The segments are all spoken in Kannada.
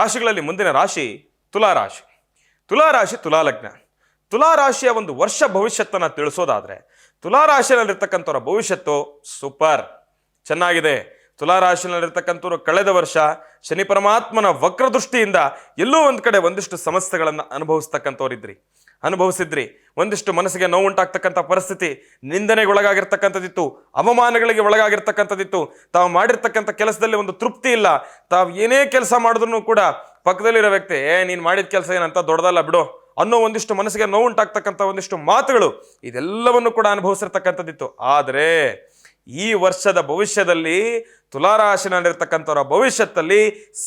ರಾಶಿಗಳಲ್ಲಿ ಮುಂದಿನ ರಾಶಿ ತುಲಾರಾಶಿ. ತುಲಾರಾಶಿ ತುಲಾಲಗ್ನ. ತುಲಾರಾಶಿಯ ಒಂದು ವರ್ಷ ಭವಿಷ್ಯತ್ತನ್ನು ತಿಳಿಸೋದಾದ್ರೆ ತುಲಾರಾಶಿಯಲ್ಲಿರ್ತಕ್ಕಂಥವ್ರ ಭವಿಷ್ಯತ್ತು ಸೂಪರ್ ಚೆನ್ನಾಗಿದೆ. ತುಲಾರಾಶಿಯಲ್ಲಿರ್ತಕ್ಕಂಥವ್ರು ಕಳೆದ ವರ್ಷ ಶನಿ ಪರಮಾತ್ಮನ ವಕ್ರದೃಷ್ಟಿಯಿಂದ ಎಲ್ಲೋ ಒಂದು ಕಡೆ ಒಂದಿಷ್ಟು ಸಮಸ್ಯೆಗಳನ್ನು ಅನುಭವಿಸಿದ್ರಿ. ಒಂದಿಷ್ಟು ಮನಸ್ಸಿಗೆ ನೋವುಂಟಾಗ್ತಕ್ಕಂಥ ಪರಿಸ್ಥಿತಿ, ನಿಂದನೆಗೊಳಗಾಗಿರ್ತಕ್ಕಂಥದ್ದಿತ್ತು, ಅವಮಾನಗಳಿಗೆ ಒಳಗಾಗಿರ್ತಕ್ಕಂಥದ್ದಿತ್ತು. ತಾವು ಮಾಡಿರ್ತಕ್ಕಂಥ ಕೆಲಸದಲ್ಲಿ ಒಂದು ತೃಪ್ತಿ ಇಲ್ಲ. ತಾವು ಏನೇ ಕೆಲಸ ಮಾಡಿದ್ರು ಕೂಡ ಪಕ್ಕದಲ್ಲಿರೋ ವ್ಯಕ್ತಿ ನೀನು ಮಾಡಿದ ಕೆಲಸ ಏನಂತ ದೊಡ್ಡದಲ್ಲ ಬಿಡು ಅನ್ನೋ ಒಂದಿಷ್ಟು ಮನಸ್ಸಿಗೆ ನೋವುಂಟಾಗ್ತಕ್ಕಂಥ ಒಂದಿಷ್ಟು ಮಾತುಗಳು, ಇದೆಲ್ಲವನ್ನು ಕೂಡ ಅನುಭವಿಸಿರ್ತಕ್ಕಂಥದ್ದಿತ್ತು. ಆದರೆ ಈ ವರ್ಷದ ಭವಿಷ್ಯದಲ್ಲಿ ತುಲಾರಾಶಿನಲ್ಲಿರ್ತಕ್ಕಂಥವರ ಭವಿಷ್ಯದಲ್ಲಿ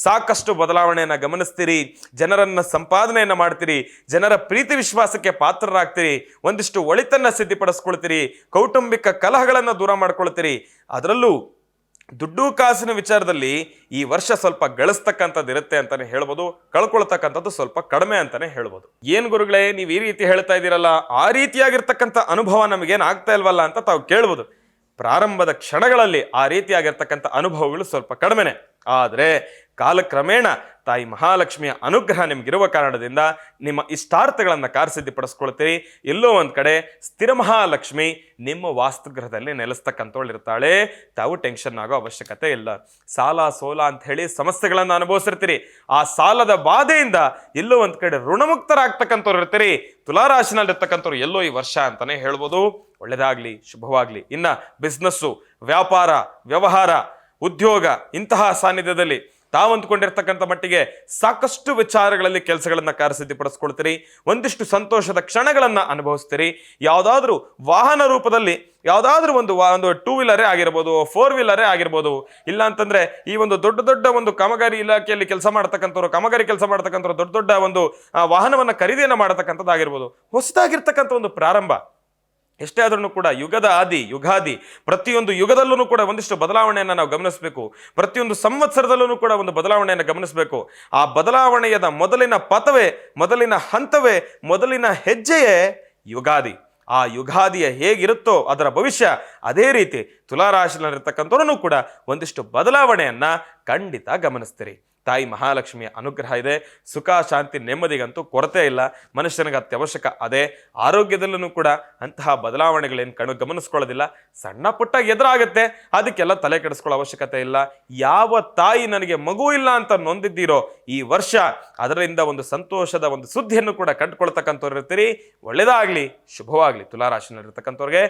ಸಾಕಷ್ಟು ಬದಲಾವಣೆಯನ್ನು ಗಮನಿಸ್ತೀರಿ. ಜನರನ್ನು ಸಂಪಾದನೆಯನ್ನು ಮಾಡ್ತೀರಿ, ಜನರ ಪ್ರೀತಿ ವಿಶ್ವಾಸಕ್ಕೆ ಪಾತ್ರರಾಗ್ತೀರಿ, ಒಂದಿಷ್ಟು ಒಳಿತನ್ನು ಸಿದ್ಧಿಪಡಿಸ್ಕೊಳ್ತೀರಿ, ಕೌಟುಂಬಿಕ ಕಲಹಗಳನ್ನು ದೂರ ಮಾಡ್ಕೊಳ್ತೀರಿ. ಅದರಲ್ಲೂ ದುಡ್ಡು ಕಾಸಿನ ವಿಚಾರದಲ್ಲಿ ಈ ವರ್ಷ ಸ್ವಲ್ಪ ಗಳಿಸ್ತಕ್ಕಂಥದ್ದು ಇರುತ್ತೆ ಅಂತಾನೆ ಹೇಳ್ಬೋದು, ಕಳ್ಕೊಳ್ತಕ್ಕಂಥದ್ದು ಸ್ವಲ್ಪ ಕಡಿಮೆ ಅಂತಾನೆ ಹೇಳ್ಬೋದು. ಏನ್ ಗುರುಗಳೇ ನೀವು ಈ ರೀತಿ ಹೇಳ್ತಾ ಇದ್ದೀರಲ್ಲ, ಆ ರೀತಿಯಾಗಿರ್ತಕ್ಕಂಥ ಅನುಭವ ನಮಗೇನು ಆಗ್ತಾ ಇಲ್ವಲ್ಲ ಅಂತ ತಾವು ಕೇಳ್ಬೋದು. ಪ್ರಾರಂಭದ ಕ್ಷಣಗಳಲ್ಲಿ ಆ ರೀತಿಯಾಗಿರ್ತಕ್ಕಂಥ ಅನುಭವಗಳು ಸ್ವಲ್ಪ ಕಡಿಮೆನೆ. ಆದರೆ ಕಾಲಕ್ರಮೇಣ ತಾಯಿ ಮಹಾಲಕ್ಷ್ಮಿಯ ಅನುಗ್ರಹ ನಿಮ್ಗಿರುವ ಕಾರಣದಿಂದ ನಿಮ್ಮ ಇಷ್ಟಾರ್ಥಗಳನ್ನು ಕಾರ್ಯಸಿದ್ಧಿಪಡಿಸ್ಕೊಳ್ತೀರಿ. ಎಲ್ಲೋ ಒಂದು ಕಡೆ ಸ್ಥಿರ ಮಹಾಲಕ್ಷ್ಮಿ ನಿಮ್ಮ ವಾಸ್ತುಗೃಹದಲ್ಲಿ ನೆಲೆಸ್ತಕ್ಕಂಥವಳಿರ್ತಾಳೆ. ತಾವು ಟೆನ್ಷನ್ ಆಗೋ ಅವಶ್ಯಕತೆ ಇಲ್ಲ. ಸಾಲ ಸೋಲ ಅಂತ ಹೇಳಿ ಸಮಸ್ಯೆಗಳನ್ನು ಅನುಭವಿಸಿರ್ತೀರಿ. ಆ ಸಾಲದ ಬಾಧೆಯಿಂದ ಎಲ್ಲೋ ಒಂದು ಕಡೆ ಋಣಮುಕ್ತರಾಗ್ತಕ್ಕಂಥವ್ರು ಇರ್ತೀರಿ. ತುಲಾರಾಶಿನಲ್ಲಿರ್ತಕ್ಕಂಥವ್ರು ಎಲ್ಲೋ ಈ ವರ್ಷ ಅಂತಾನೆ ಹೇಳ್ಬೋದು. ಒಳ್ಳೆಯದಾಗ್ಲಿ, ಶುಭವಾಗ್ಲಿ. ಇನ್ನ ಬಿಸ್ನೆಸ್ಸು, ವ್ಯಾಪಾರ, ವ್ಯವಹಾರ, ಉದ್ಯೋಗ ಇಂತಹ ಸಾನ್ನಿಧ್ಯದಲ್ಲಿ ತಾವು ಅಂದ್ಕೊಂಡಿರ್ತಕ್ಕಂಥ ಮಟ್ಟಿಗೆ ಸಾಕಷ್ಟು ವಿಚಾರಗಳಲ್ಲಿ ಕೆಲಸಗಳನ್ನು ಕಾರ್ಯಸಿದ್ಧಿಪಡಿಸ್ಕೊಳ್ತೀರಿ. ಒಂದಿಷ್ಟು ಸಂತೋಷದ ಕ್ಷಣಗಳನ್ನು ಅನುಭವಿಸ್ತೀರಿ. ಯಾವುದಾದ್ರೂ ವಾಹನ ರೂಪದಲ್ಲಿ ಯಾವುದಾದ್ರೂ ಒಂದು ಟೂ ವೀಲರೇ ಆಗಿರ್ಬೋದು, ಫೋರ್ ವೀಲರೇ ಆಗಿರ್ಬೋದು, ಇಲ್ಲ ಅಂತಂದ್ರೆ ಈ ಒಂದು ದೊಡ್ಡ ಒಂದು ಕಾಮಗಾರಿ ಇಲಾಖೆಯಲ್ಲಿ ಕೆಲಸ ಮಾಡ್ತಕ್ಕಂಥವ್ರು ದೊಡ್ಡ ಒಂದು ವಾಹನವನ್ನು ಖರೀದಿಯನ್ನು ಮಾಡತಕ್ಕಂಥದ್ದಾಗಿರ್ಬೋದು. ಹೊಸದಾಗಿರ್ತಕ್ಕಂಥ ಒಂದು ಪ್ರಾರಂಭ ಎಷ್ಟೇ ಆದ್ರೂ ಕೂಡ ಯುಗದ ಆದಿ ಯುಗಾದಿ, ಪ್ರತಿಯೊಂದು ಯುಗದಲ್ಲೂ ಕೂಡ ಒಂದಿಷ್ಟು ಬದಲಾವಣೆಯನ್ನು ನಾವು ಗಮನಿಸಬೇಕು. ಪ್ರತಿಯೊಂದು ಸಂವತ್ಸರದಲ್ಲೂ ಕೂಡ ಒಂದು ಬದಲಾವಣೆಯನ್ನು ಗಮನಿಸಬೇಕು. ಆ ಬದಲಾವಣೆಯ ಮೊದಲಿನ ಪಥವೇ, ಮೊದಲಿನ ಹಂತವೇ, ಮೊದಲಿನ ಹೆಜ್ಜೆಯೇ ಯುಗಾದಿ. ಆ ಯುಗಾದಿಯ ಹೇಗಿರುತ್ತೋ ಅದರ ಭವಿಷ್ಯ ಅದೇ ರೀತಿ ತುಲಾರಾಶಿನಲ್ಲಿರ್ತಕ್ಕಂಥವ್ರೂ ಕೂಡ ಒಂದಿಷ್ಟು ಬದಲಾವಣೆಯನ್ನ ಖಂಡಿತ ಗಮನಿಸ್ತೀರಿ. ತಾಯಿ ಮಹಾಲಕ್ಷ್ಮಿಯ ಅನುಗ್ರಹ ಇದೆ. ಸುಖ ಶಾಂತಿ ನೆಮ್ಮದಿಗಂತೂ ಕೊರತೆ ಇಲ್ಲ. ಮನುಷ್ಯನಿಗೆ ಅತ್ಯವಶ್ಯಕ ಅದೇ. ಆರೋಗ್ಯದಲ್ಲೂ ಕೂಡ ಅಂತಹ ಬದಲಾವಣೆಗಳೇನು ಗಮನಿಸ್ಕೊಳ್ಳೋದಿಲ್ಲ. ಸಣ್ಣ ಪುಟ್ಟ ಎದುರಾಗುತ್ತೆ, ಅದಕ್ಕೆಲ್ಲ ತಲೆ ಕೆಡಿಸ್ಕೊಳ್ಳೋ ಅವಶ್ಯಕತೆ ಇಲ್ಲ. ಯಾವ ತಾಯಿ ನನಗೆ ಮಗು ಇಲ್ಲ ಅಂತ ನೊಂದಿದ್ದೀರೋ ಈ ವರ್ಷ ಅದರಿಂದ ಒಂದು ಸಂತೋಷದ ಒಂದು ಸುದ್ದಿಯನ್ನು ಕೂಡ ಕಂಡುಕೊಳ್ತಕ್ಕಂಥವ್ರು ಇರ್ತೀರಿ. ಒಳ್ಳೆಯದಾಗಲಿ, ಶುಭವಾಗಲಿ ತುಲಾರಾಶಿನಲ್ಲಿರ್ತಕ್ಕಂಥವ್ರಿಗೆ.